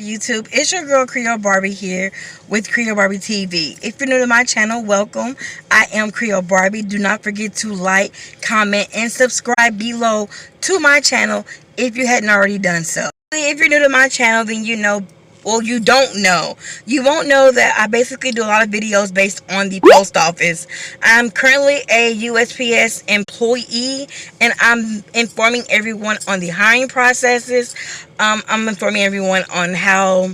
YouTube? It's your girl Creole Barbie here with Creole Barbie TV. If you're new to my channel, welcome. I am Creole Barbie. Do not forget to like, comment, and subscribe below to my channel if you hadn't already done so. If you're new to my channel, then you know, well, you don't know. You won't know that I basically do a lot of videos based on the post office. I'm currently a USPS employee, and I'm informing everyone on the hiring processes. I'm informing everyone on how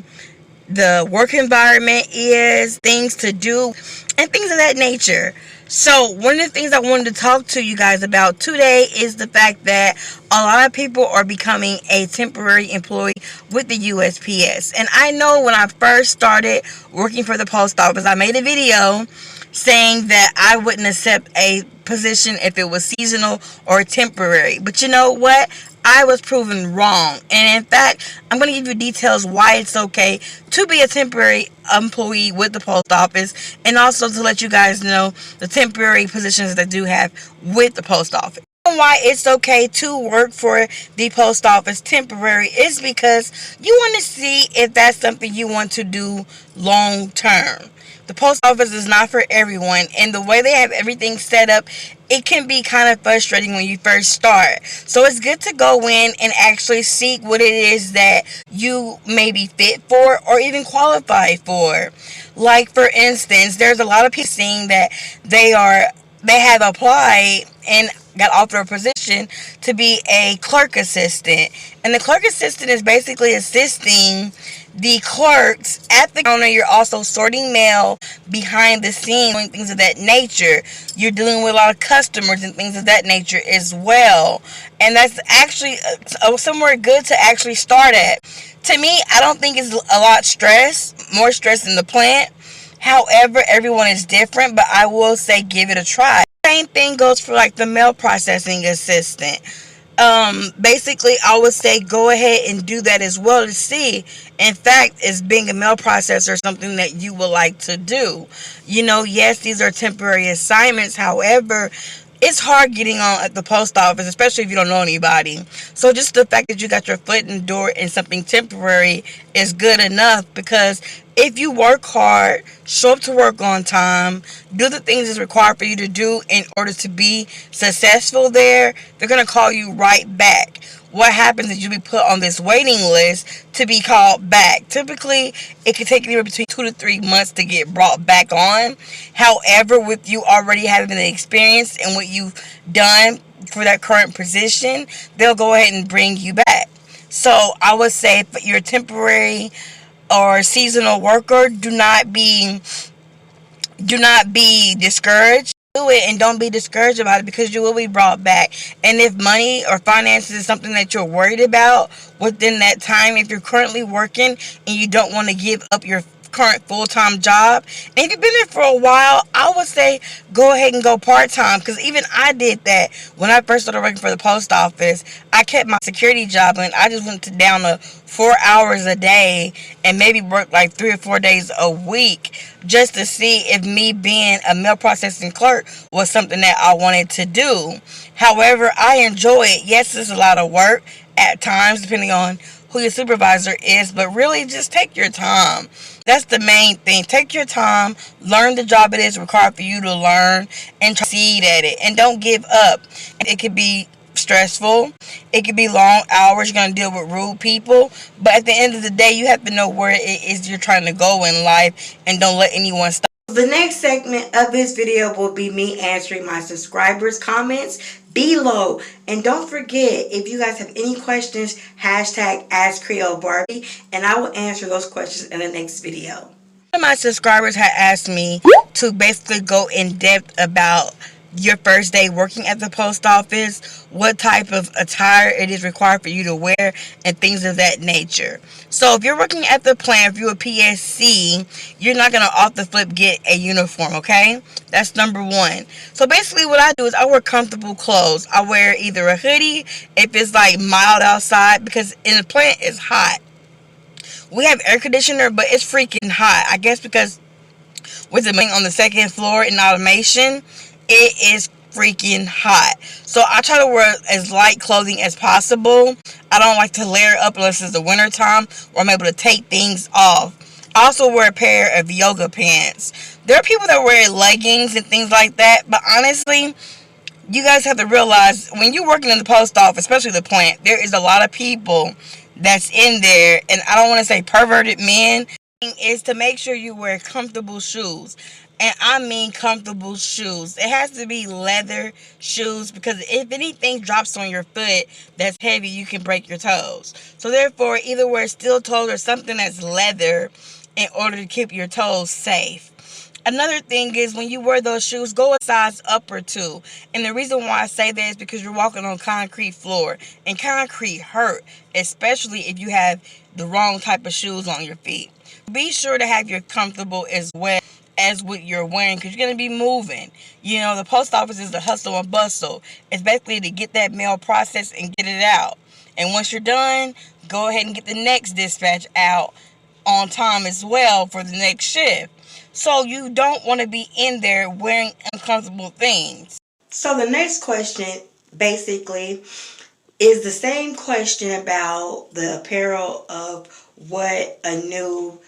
the work environment is, things to do, and things of that nature. So one of the things I wanted to talk to you guys about today is the fact that a lot of people are becoming a temporary employee with the USPS. And I know when I first started working for the post office, I made a video saying that I wouldn't accept a position if it was seasonal or temporary. But you know what? I was proven wrong. And in fact, I'm going to give you details why it's okay to be a temporary employee with the post office, and also to let you guys know the temporary positions that I do have with the post office. Why it's okay to work for the post office temporary is because you want to see if that's something you want to do long term. The post office is not for everyone, and the way they have everything set up, it can be kind of frustrating when you first start. So it's good to go in and actually seek what it is that you may be fit for or even qualify for. Like, for instance, there's a lot of people saying that they have applied and got offered a position to be a clerk assistant. And the clerk assistant is basically assisting the clerks at the counter. You're also sorting mail behind the scenes, doing things of that nature. You're dealing with a lot of customers and things of that nature as well. And that's actually somewhere good to actually start at. To me, I don't think it's a lot more stress in the plant. However, everyone is different, but I will say give it a try. Same thing goes for like the mail processing assistant. Basically, I would say go ahead and do that as well to see, in fact, is being a mail processor something that you would like to do. You know, yes, these are temporary assignments. However, it's hard getting on at the post office, especially if you don't know anybody. So just the fact that you got your foot in the door in something temporary is good enough, because if you work hard, show up to work on time, do the things that's required for you to do in order to be successful there, they're going to call you right back. What happens is you'll be put on this waiting list to be called back. Typically, it can take anywhere between 2 to 3 months to get brought back on. However, with you already having the experience and what you've done for that current position, they'll go ahead and bring you back. So I would say if you're a temporary or seasonal worker, do not be discouraged. Do it and don't be discouraged about it, because you will be brought back. And if money or finances is something that you're worried about within that time, if you're currently working and you don't want to give up your current full-time job, and if you've been there for a while, I would say go ahead and go part-time, because even I did that when I first started working for the post office. I kept my security job and I just went down to 4 hours a day and maybe worked like 3 or 4 days a week, just to see if me being a mail processing clerk was something that I wanted to do. However, I enjoy it. Yes, it's a lot of work at times depending on who your supervisor is, but really just take your time. That's the main thing. Take your time, learn the job it is required for you to learn, and succeed at it. And don't give up. It could be stressful. It could be long hours. You're going to deal with rude people. But at the end of the day, you have to know where it is you're trying to go in life, and don't let anyone stop. The next segment of this video will be me answering my subscribers' comments below. And don't forget, if you guys have any questions, hashtag Ask Creole Barbie, and I will answer those questions in the next video. One of my subscribers had asked me to basically go in depth about your first day working at the post office, what type of attire it is required for you to wear, and things of that nature. So if you're working at the plant, if you're a PSC, you're not going to off the flip get a uniform, okay? That's number one. So basically what I do is I wear comfortable clothes. I wear either a hoodie if it's like mild outside, because in the plant it's hot. We have air conditioner, but it's freaking hot. I guess because with the on the second floor in automation, it is freaking hot. So I try to wear as light clothing as possible. I don't like to layer up unless it's the winter time or I'm able to take things off. I also wear a pair of yoga pants. There are people that wear leggings and things like that, but honestly, you guys have to realize when you're working in the post office, especially the plant, there is a lot of people that's in there, and I don't want to say perverted men, is to make sure you wear comfortable shoes. And I mean comfortable shoes. It has to be leather shoes because if anything drops on your foot that's heavy, you can break your toes. So therefore, either wear steel toes or something that's leather in order to keep your toes safe. Another thing is when you wear those shoes, go a size up or two. And the reason why I say that is because you're walking on concrete floor. And concrete hurt, especially if you have the wrong type of shoes on your feet. Be sure to have your comfortable as well as what you're wearing because you're going to be moving. You know, the post office is the hustle and bustle. It's basically to get that mail processed and get it out. And once you're done, go ahead and get the next dispatch out on time as well for the next shift. So you don't want to be in there wearing uncomfortable things. So the next question basically is the same question about the apparel of what a new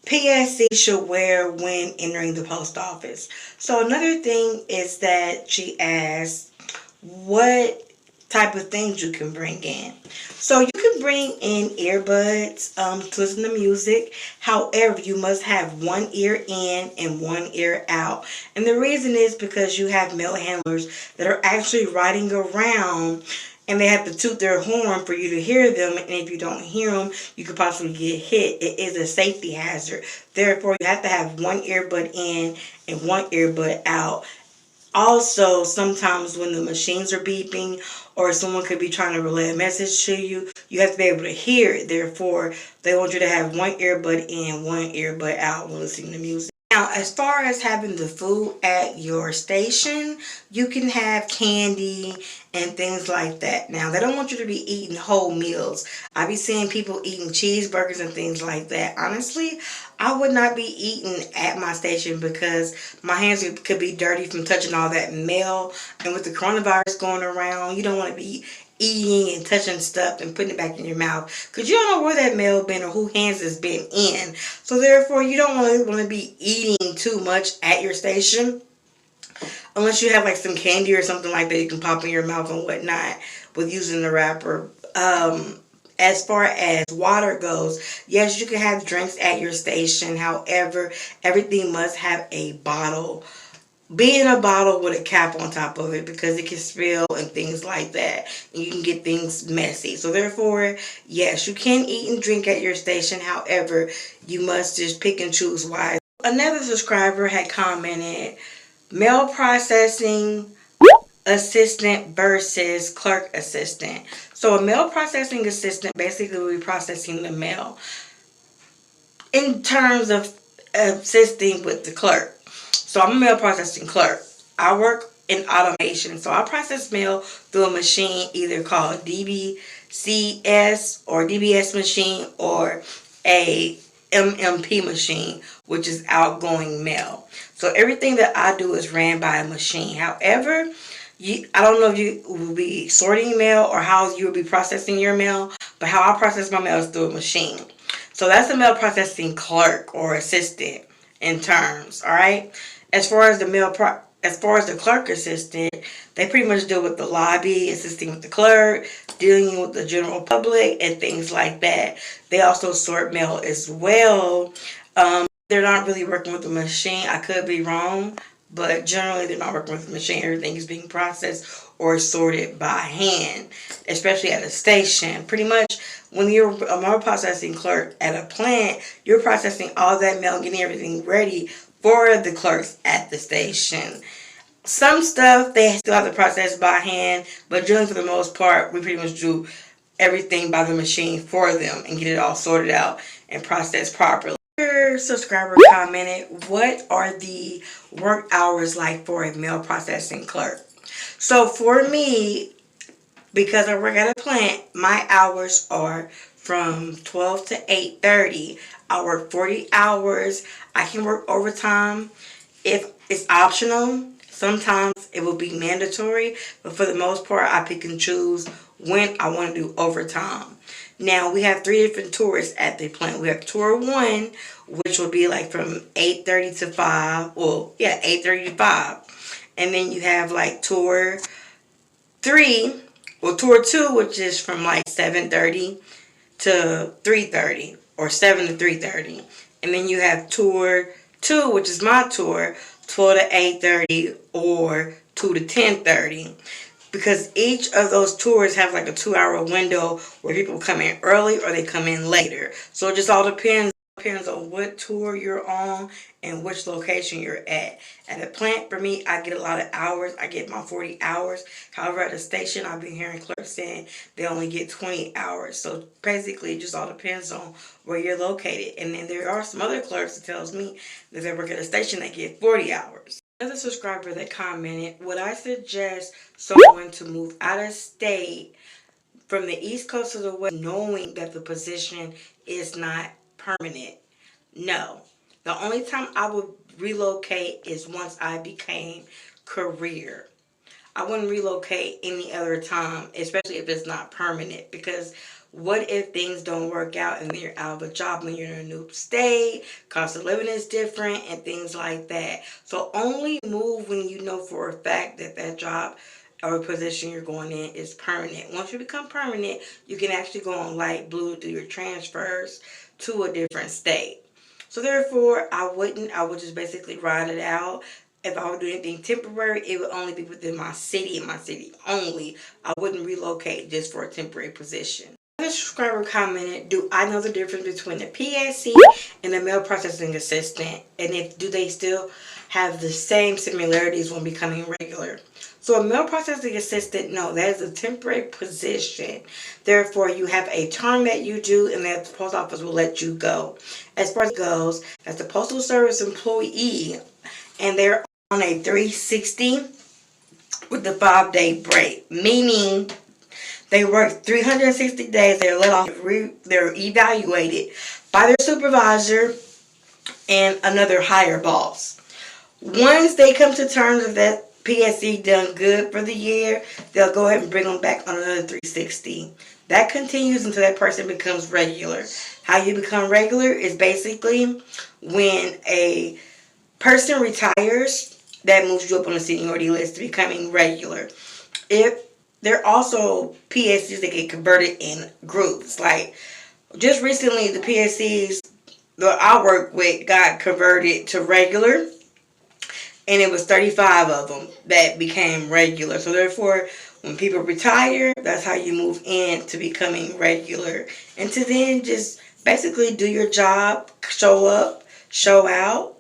PSC should wear when entering the post office. So another thing is that she asked what type of things you can bring in. So you can bring in earbuds to listen to music. However, you must have one ear in and one ear out. And the reason is because you have mail handlers that are actually riding around and they have to toot their horn for you to hear them. And if you don't hear them, you could possibly get hit. It is a safety hazard. Therefore, you have to have one earbud in and one earbud out. Also, sometimes when the machines are beeping or someone could be trying to relay a message to you, you have to be able to hear it. Therefore, they want you to have one earbud in, one earbud out when listening to music. Now, as far as having the food at your station, you can have candy and things like that. Now, they don't want you to be eating whole meals. I be seeing people eating cheeseburgers and things like that. Honestly, I would not be eating at my station because my hands could be dirty from touching all that mail. And with the coronavirus going around, you don't want to be eating and touching stuff and putting it back in your mouth because you don't know where that mail been or who hands has been in. So therefore, you don't really want to be eating too much at your station unless you have like some candy or something like that you can pop in your mouth and whatnot with using the wrapper. As far as water goes, yes, you can have drinks at your station. However, everything must have a bottle. Be in a bottle with a cap on top of it because it can spill and things like that. And you can get things messy. So therefore, yes, you can eat and drink at your station. However, you must just pick and choose wise. Another subscriber had commented, mail processing assistant versus clerk assistant. So a mail processing assistant basically will be processing the mail in terms of assisting with the clerk. So I'm a mail processing clerk. I work in automation. So I process mail through a machine either called DBCS or DBS machine or a MMP machine, which is outgoing mail. So everything that I do is ran by a machine. However, I don't know if you will be sorting mail or how you will be processing your mail, but how I process my mail is through a machine. So that's a mail processing clerk or assistant in terms, all right? As far as the clerk assistant, they pretty much deal with the lobby, assisting with the clerk, dealing with the general public, and things like that. They also sort mail as well. They're not really working with the machine. I could be wrong, but generally they're not working with the machine. Everything is being processed or sorted by hand, especially at a station. Pretty much when you're a mail processing clerk at a plant, you're processing all that mail, getting everything ready for the clerks at the station. Some stuff they still have to process by hand, but generally for the most part, we pretty much do everything by the machine for them and get it all sorted out and processed properly. Your subscriber commented, what are the work hours like for a mail processing clerk? So for me, because I work at a plant, my hours are from 12 to 8:30. I work 40 hours. I can work overtime if it's optional. Sometimes it will be mandatory, but for the most part, I pick and choose when I want to do overtime. Now, we have 3 different tours at the plant. We have tour 1, which will be like from 8:30 to 5. Well, yeah, 8:30 to 5. And then you have like tour 3, well, tour 2, which is from like 7:30 to 3:30, or 7 to 3:30. And then you have tour 2, which is my tour, 12 to 8:30 or 2 to 10:30. Because each of those tours have like a 2-hour window where people come in early or they come in later. So it just all depends on what tour you're on and which location you're at. At the plant, for me, I get a lot of hours. I get my 40 hours. However, at the station, I've been hearing clerks saying they only get 20 hours. So basically, it just all depends on where you're located. And then there are some other clerks that tells me that they work at a station that get 40 hours. Another subscriber that commented, would I suggest someone to move out of state from the East Coast to the West knowing that the position is not permanent? No. The only time I would relocate is once I became career. I wouldn't relocate any other time, especially if it's not permanent, because what if things don't work out and you're out of a job and you're in a new state, cost of living is different and things like that. So only move when you know for a fact that that job or position you're going in is permanent. Once you become permanent, you can actually go on light blue to do your transfers to a different state. So therefore, I would just basically ride it out. If I would do anything temporary, it would only be within my city and my city only. I wouldn't relocate just for a temporary position. Another subscriber commented, do I know the difference between the PSC and the mail processing assistant? And do they still have the same similarities when becoming regular? So a mail processing assistant, no, that is a temporary position. Therefore, you have a term that you do and that the post office will let you go. As far as it goes, as the Postal Service employee, and they're on a 360 with the 5-day break, meaning they work 360 days, they're let off, they're evaluated by their supervisor and another higher boss. Once they come to terms with that PSC done good for the year, they'll go ahead and bring them back on another 360. That continues until that person becomes regular. How you become regular is basically when a person retires, that moves you up on the seniority list to becoming regular. If there are also PSCs that get converted in groups. Like just recently, the PSCs that I work with got converted to regular, and it was 35 of them that became regular. So therefore, when people retire, that's how you move in to becoming regular. And to then just basically do your job, show up, show out.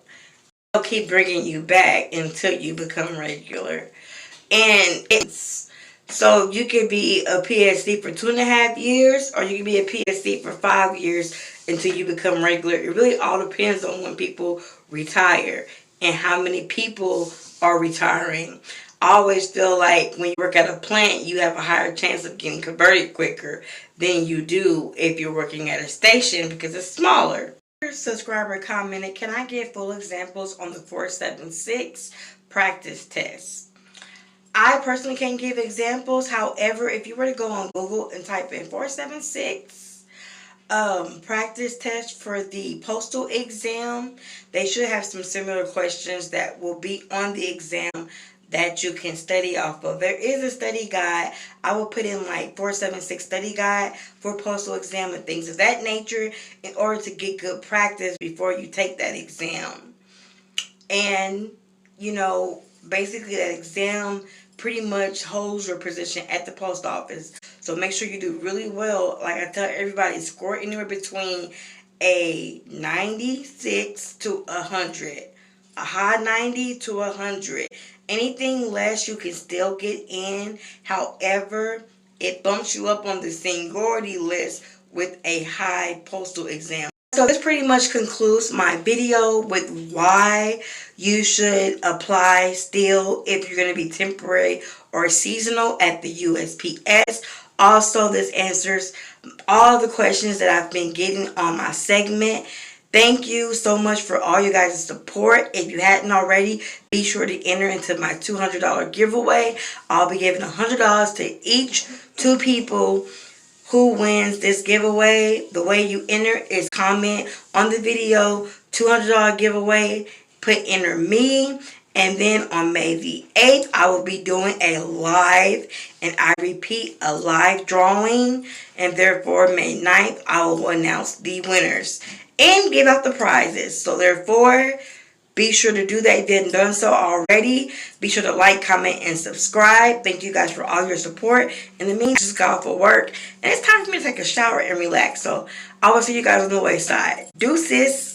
They'll keep bringing you back until you become regular. And it's so you could be a PSC for 2.5 years, or you can be a PSC for 5 years until you become regular. It really all depends on when people retire and how many people are retiring. I always feel like when you work at a plant, you have a higher chance of getting converted quicker than you do if you're working at a station because it's smaller. Subscriber commented, can I get full examples on the 476 practice test? I personally can't give examples. However, if you were to go on Google and type in 476 practice test for the postal exam, they should have some similar questions that will be on the exam that you can study off of. There is a study guide. I will put in like 476 study guide for postal exam and things of that nature in order to get good practice before you take that exam. And, you know, basically that exam pretty much holds your position at the post office. So make sure you do really well. Like I tell everybody, score anywhere between a 96 to 100. A high 90 to 100. Anything less you can still get in. However, it bumps you up on the seniority list with a high postal exam. So this pretty much concludes my video with why you should apply still if you're going to be temporary or seasonal at the USPS. Also, this answers all the questions that I've been getting on my segment. Thank you so much for all you guys' support. If you hadn't already, be sure to enter into my $200 giveaway. I'll be giving $100 to each two people who wins this giveaway. The way you enter is comment on the video, $200 giveaway, put enter me, and then on May the 8th, I will be doing a live, and I repeat, a live drawing, and therefore May 9th, I will announce the winners and give out the prizes. So therefore, be sure to do that if you haven't done so already. Be sure to like, comment, and subscribe. Thank you guys for all your support. In the meantime, just got off of work, and it's time for me to take a shower and relax. So I will see you guys on the wayside. Deuces.